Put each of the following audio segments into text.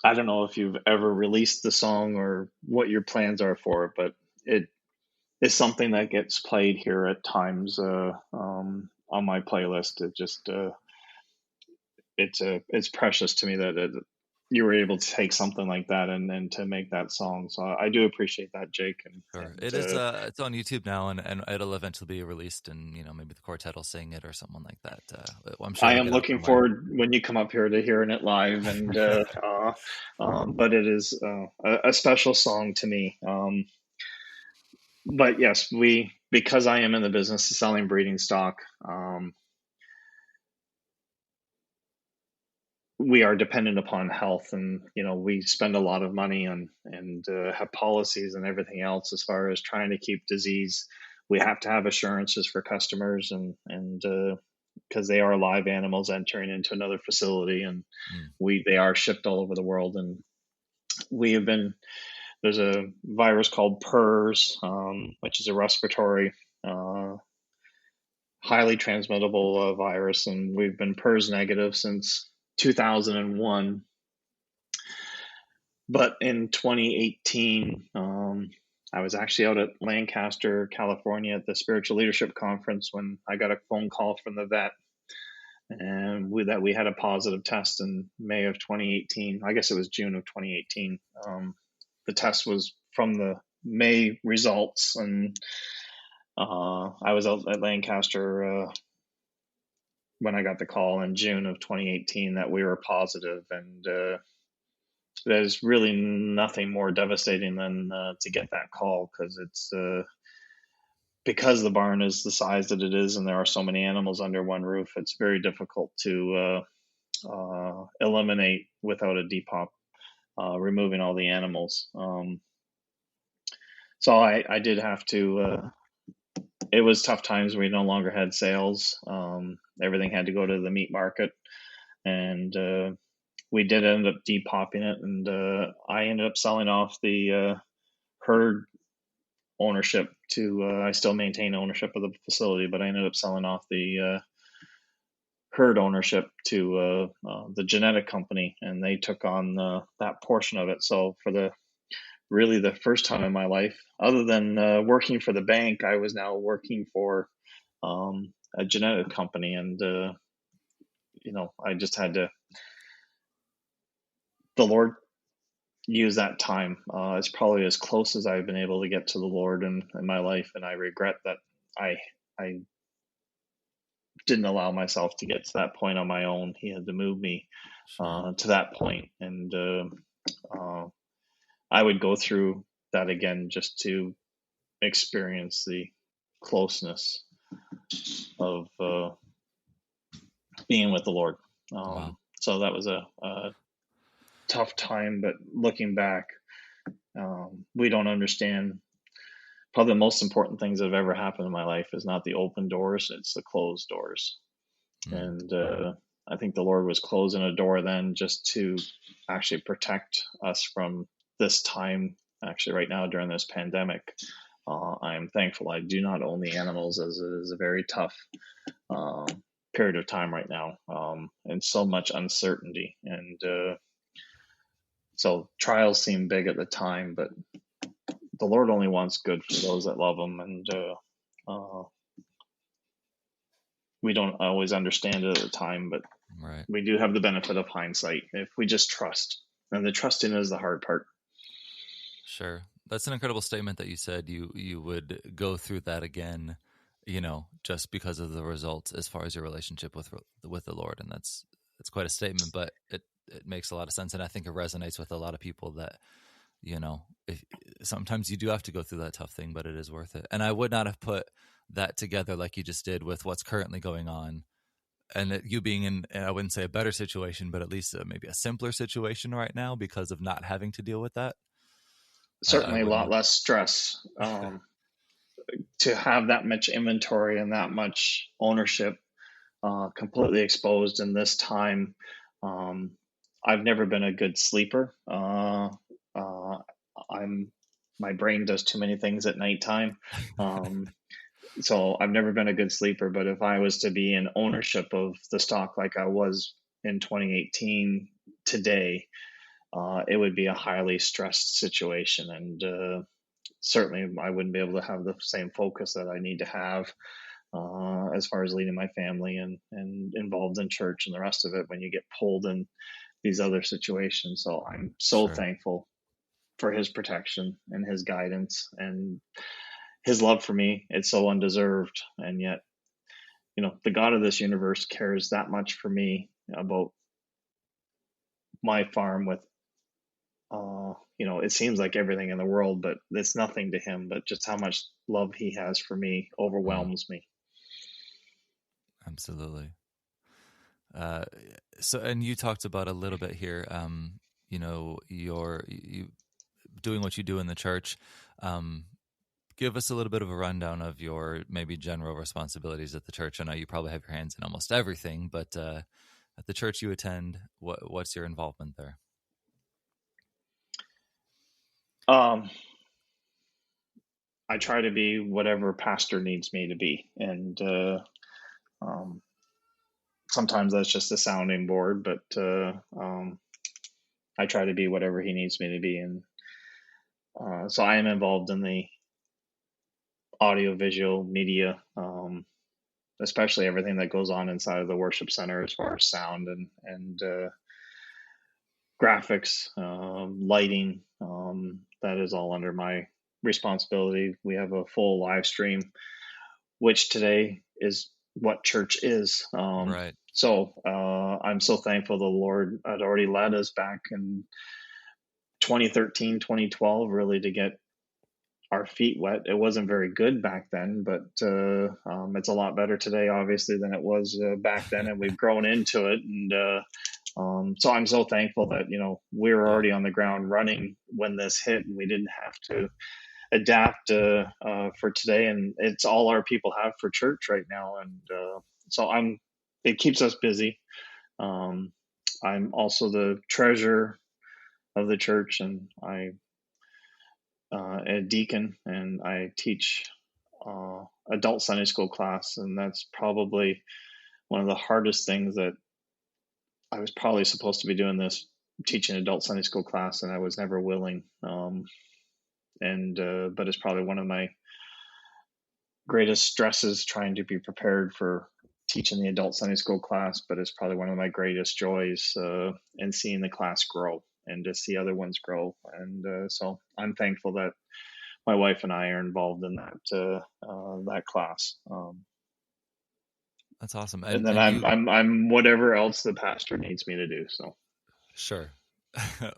I don't know if you've ever released the song or what your plans are for it, but it is something that gets played here at times on my playlist. It just it's precious to me that you were able to take something like that and to make that song. So I do appreciate that, Jake. Sure. And It is it's on YouTube now, and it'll eventually be released, and maybe the quartet will sing it or someone like that. I'm sure I it'll am get out looking somewhere. forward when you come up here to hearing it live. And but it is a special song to me. But yes, because I am in the business of selling breeding stock, we are dependent upon health, and we spend a lot of money on and have policies and everything else as far as trying to keep disease. We have to have assurances for customers, and because they are live animals entering into another facility, and Mm. they are shipped all over the world. And we have been there's a virus called PERS, which is a respiratory uh, highly transmittable virus, and we've been PERS negative since 2001. But in 2018, I was actually out at Lancaster, California at the Spiritual Leadership Conference when I got a phone call from the vet, and that we had a positive test in May of 2018. I guess it was June of 2018. The test was from the May results, and I was out at Lancaster when I got the call in June of 2018 that we were positive. And there's really nothing more devastating than to get that call, because it's because the barn is the size that it is and there are so many animals under one roof. It's very difficult to eliminate without a depop, removing all the animals. So I did have to. It was tough times. We no longer had sales. Everything had to go to the meat market, and we did end up depopping it. And I ended up selling off the herd ownership to. I still maintain ownership of the facility, but I ended up selling off the herd ownership to the genetic company, and they took on that portion of it. So for the first time in my life, other than working for the bank, I was now working for a genetic company. And I just had to. The Lord use that time. It's probably as close as I've been able to get to the Lord in my life, and I regret that I didn't allow myself to get to that point on my own. He had to move me Sure. to that point. And I would go through that again just to experience the closeness of being with the Lord. Wow. So that was a tough time, but looking back, we don't understand. Probably the most important things that have ever happened in my life is not the open doors, it's the closed doors. Mm. And I think the Lord was closing a door then just to actually protect us from this time. Actually, right now during this pandemic, I am thankful I do not own the animals, as it is a very tough uh, period of time right now, and so much uncertainty. And so trials seem big at the time, but the Lord only wants good for those that love Him. And we don't always understand it at the time, but Right. we do have the benefit of hindsight if we just trust. And the trusting is the hard part. Sure. That's an incredible statement that you said you would go through that again, just because of the results as far as your relationship with the Lord. And that's quite a statement, but it makes a lot of sense. And I think it resonates with a lot of people that, if sometimes you do have to go through that tough thing, but it is worth it. And I would not have put that together like you just did with what's currently going on, and that you being in, I wouldn't say a better situation, but at least maybe a simpler situation right now because of not having to deal with that. I Certainly a wouldn't lot have. less stress to have that much inventory and that much ownership completely exposed in this time. Um, I've never been a good sleeper. Uh, I'm My brain does too many things at nighttime. So I've never been a good sleeper. But if I was to be in ownership of the stock like I was in 2018 today, it would be a highly stressed situation. And certainly I wouldn't be able to have the same focus that I need to have as far as leading my family and involved in church and the rest of it when you get pulled in these other situations. So I'm so Sure. thankful for his protection and his guidance and his love for me. It's so undeserved. And yet, the God of this universe cares that much for me about my farm with, it seems like everything in the world, but it's nothing to him. But just how much love he has for me Mm, overwhelms me. absolutely. Uh, so, and you talked about a little bit here, you doing what you do in the church. Um, Give us a little bit of a rundown of your maybe general responsibilities at the church. I know you probably have your hands in almost everything, but at the church you attend, what's your involvement there? Um, I try to be whatever pastor needs me to be, and um, sometimes that's just a sounding board. But I try to be whatever he needs me to be, and so I am involved in the audio visual media, especially everything that goes on inside of the worship center as far as sound and graphics, lighting. That is all under my responsibility. We have a full live stream, which today is what church is. Right. So I'm so thankful the Lord had already led us back in 2013, 2012, really to get our feet wet. It wasn't very good back then, but it's a lot better today, obviously, than it was back then, and we've grown into it. And so I'm so thankful that we were Yeah. already on the ground running when this hit, and we didn't have to adapt for today. And it's all our people have for church right now, and so It keeps us busy. Um, I'm also the treasurer of the church, and I a deacon, and I teach adult Sunday school class, and that's probably one of the hardest things that I was probably supposed to be doing this teaching adult Sunday school class, and I was never willing. And But it's probably one of my greatest stresses trying to be prepared for teaching the adult Sunday school class. But it's probably one of my greatest joys in seeing the class grow and to see other ones grow. And so I'm thankful that my wife and I are involved in that class. That's awesome. And then And I'm you I'm I'm whatever else the pastor needs me to do. So sure.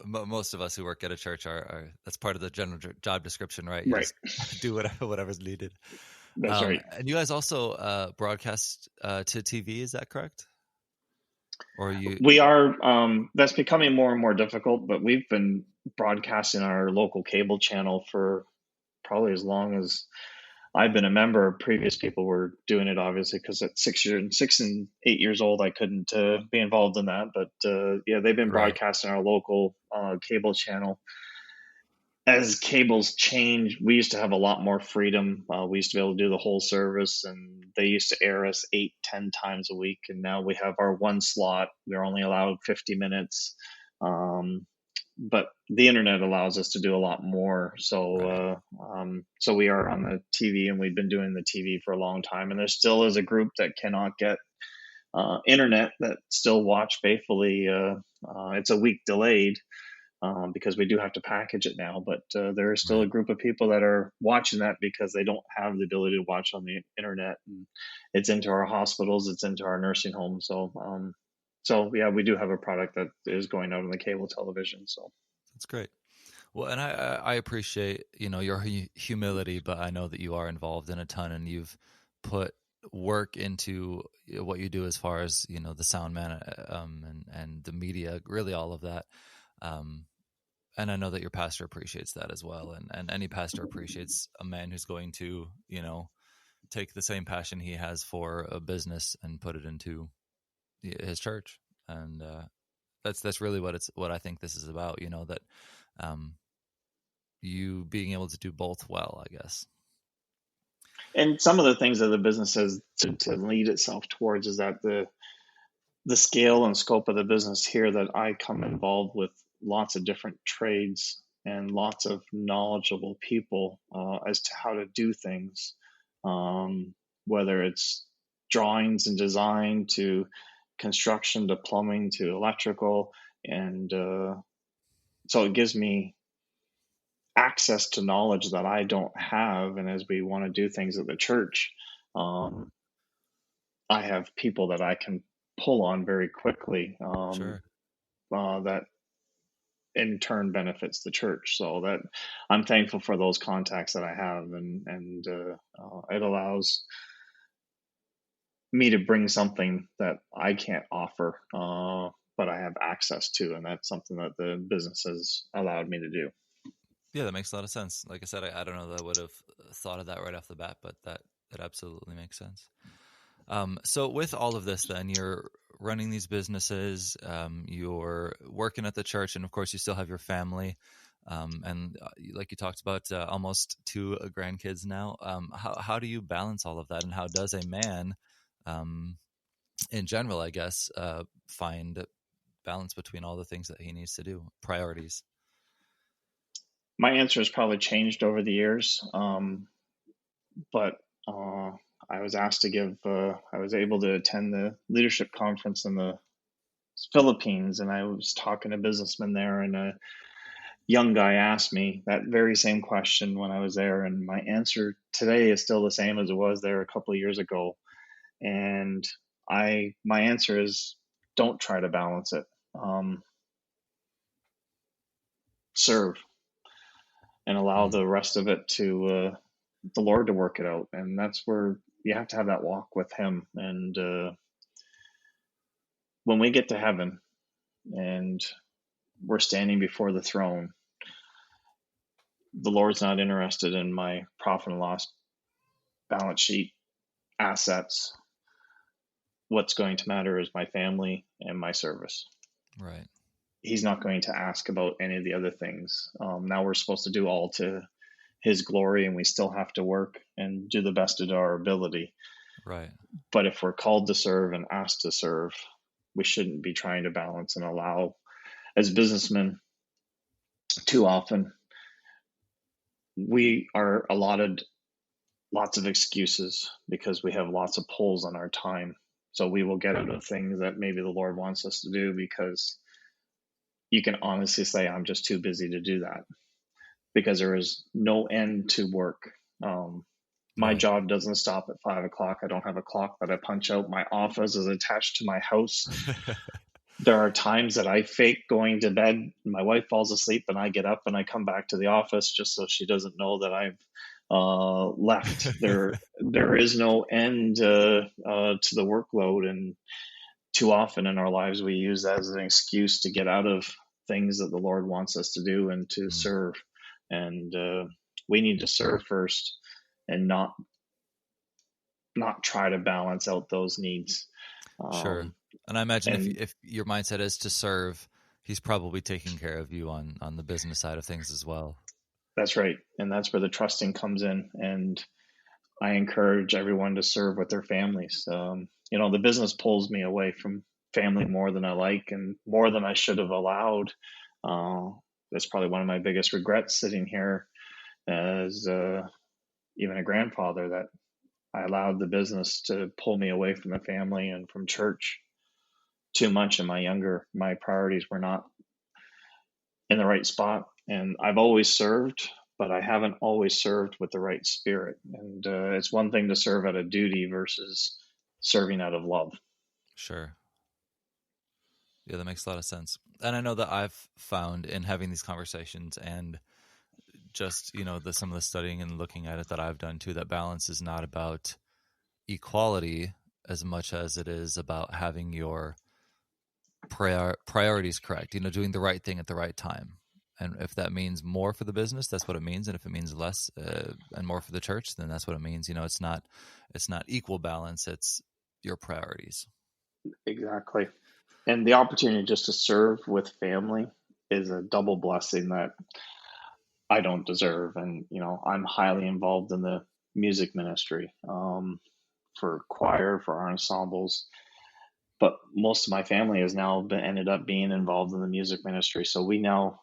Most of us who work at a church are that's part of the general job description, right? You right, just do whatever's needed. that's right. And you guys also broadcast to TV, is that correct? Or you We are. That's becoming more and more difficult, but we've been broadcasting on our local cable channel for probably as long as I've been a member. Previous people were doing it, obviously, because at 6 and 8 years old, I couldn't be involved in that. But yeah, they've been right, broadcasting our local cable channel. As cables change, we used to have a lot more freedom. We used to be able to do the whole service, and they used to air us 8, 10 times a week. And now we have our one slot. We're only allowed 50 minutes. Um, but the internet allows us to do a lot more. right, So we are on the TV, and we've been doing the TV for a long time. And there still is a group that cannot get internet that still watch faithfully. It's a week delayed because we do have to package it now. But there is still a right. group of people that are watching that because they don't have the ability to watch on the internet. And it's into our hospitals, it's into our nursing homes. So yeah, we do have a product that is going out on the cable television. So That's great. Well, and I appreciate your humility, but I know that you are involved in a ton, and you've put work into what you do as far as the sound man, and the media, really all of that. Um, and I know that your pastor appreciates that as well, and any pastor appreciates a man who's going to take the same passion he has for a business and put it into his church. And that's really what I think this is about. That um, you being able to do both well, I guess. and some of the things that the business has to lead itself towards is that the scale and scope of the business here that I come involved with lots of different trades and lots of knowledgeable people as to how to do things, whether it's drawings and design to construction to plumbing to electrical. And so it gives me access to knowledge that I don't have. And as we want to do things at the church, um, I have people that I can pull on very quickly, Sure. that in turn benefits the church. So that I'm thankful for those contacts that I have, and it allows me to bring something that I can't offer, but I have access to, and that's something that the business has allowed me to do. Yeah, that makes a lot of sense. Like I said, I don't know that I would have thought of that right off the bat, but that absolutely makes sense. So with all of this, then you're running these businesses, you're working at the church, and of course you still have your family. And like you talked about, almost two grandkids now. How do you balance all of that, and how does a man, um, in general, I guess, find balance between all the things that he needs to do, priorities? My answer has probably changed over the years, but I was asked to give. I was able to attend the leadership conference in the Philippines, and I was talking to businessmen there, and a young guy asked me that very same question when I was there, and my answer today is still the same as it was there a couple of years ago. And my answer is, don't try to balance it. Serve and allow Mm, the rest of it to the Lord to work it out, and that's where you have to have that walk with Him. And when we get to heaven and we're standing before the throne, the Lord's not interested in my profit and loss balance sheet assets. What's going to matter is my family and my service. right. He's not going to ask about any of the other things. Now we're supposed to do all to His glory, and we still have to work and do the best of our ability. Right. But if we're called to serve and asked to serve, we shouldn't be trying to balance and allow, as businessmen, too often we are allotted lots of excuses because we have lots of pulls on our time. So we will get out of things that maybe the Lord wants us to do because you can honestly say, I'm just too busy to do that, because there is no end to work. My Right. job doesn't stop at 5 o'clock. I don't have a clock that I punch out. My office is attached to my house. There are times that I fake going to bed. My wife falls asleep and I get up and I come back to the office just so she doesn't know that I've left. There is no end to the workload, and too often in our lives we use that as an excuse to get out of things that the Lord wants us to do and to Mm, serve. And we need to serve first, and not try to balance out those needs. sure. Um, And I imagine and if your mindset is to serve, he's probably taking care of you on the business side of things as well. that's right. And that's where the trusting comes in. And I encourage everyone to serve with their families. The business pulls me away from family more than I like and more than I should have allowed. Uh, that's probably one of my biggest regrets sitting here as even a grandfather, that I allowed the business to pull me away from the family and from church too much. And my priorities were not in the right spot. And I've always served, but I haven't always served with the right spirit. And it's one thing to serve out of duty versus serving out of love. Sure. Yeah, that makes a lot of sense. And I know that I've found in having these conversations and just, some of the studying and looking at it that I've done too, that balance is not about equality as much as it is about having your priorities correct, doing the right thing at the right time. And if that means more for the business, that's what it means. And if it means less and more for the church, then that's what it means. It's not equal balance. It's your priorities. Exactly. And the opportunity just to serve with family is a double blessing that I don't deserve. And, I'm highly involved in the music ministry, for choir, for our ensembles. but most of my family has now ended up being involved in the music ministry. So we now